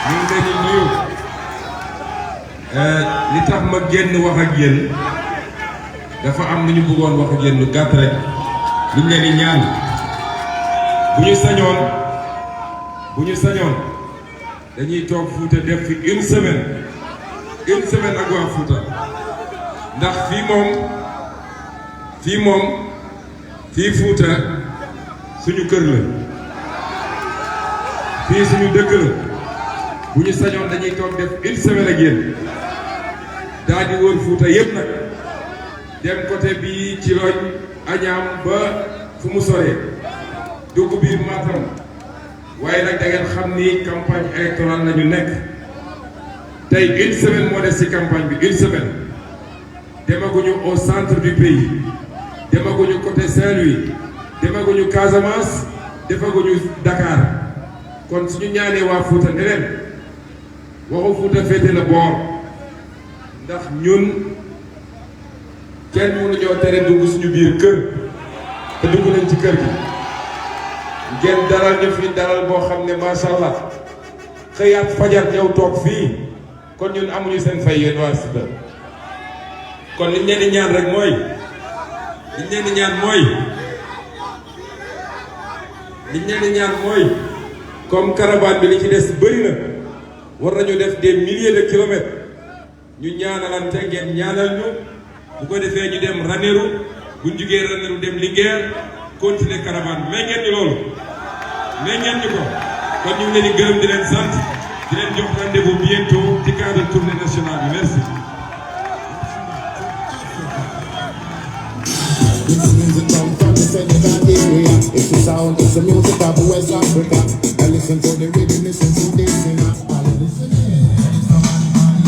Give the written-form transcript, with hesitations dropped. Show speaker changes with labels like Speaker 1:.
Speaker 1: ñu ngi leen di nuyu li tax ma génn wax ak yéen dafa am lu ñu bëggoon wax ak yéen lu gàtt rek lu ñu leen di ñaan bu ñu sañoon dañuy toog Fouta def fi une semaine ak waa Fouta ndax fii Fouta suñu kër la fii suñu dëkk la bu ñu sañoon dañuy toog def une semaine ak yéen daal di wër Fouta yépp nag dem côté bii ci Lodj Agnam ba fu mu soree dugg biir Matam waaye nag da ngeen xam ni campagne électorale la ñu nekk tey une semaine moo des ci campagne bi une semaine demaguñu au centre du pays demaguñu côté Saint-Louis demaguñu Casamance defaguñu Dakar kon suñu ñaanee waa Fouta ne leen waxu Fouta féete la boor ndax ñun kenn mënuñoo tere dugg suñu biir kër te dugg nañ ci kër gi ngeen dalal ñu fi dalal boo xam ne macha allah xëyaat fajar ñëw toog fii kon ñun amuñu seen fay yéen waa Sida kon liñ leen di ñaan rek mooy comme caravane bi li ci des bëri na war nañu def des milliers de kilomètres ñu ñaanalante ngeen ñaanal ñu bu ko defee ñu dem Ranérou bu ñu jugee Ranérou dem Linguère continuer caravane bi may ngeen ñu loolu may ngeen ñu ko kon ñu ngi leen di gërëm di leen sant di leen jox rendez-vous bientôt ci cadre tournée nationale bi merci.
Speaker 2: This music come from the Senegal area. It's the sound, it's the music of West Africa. I listen to the rhythm.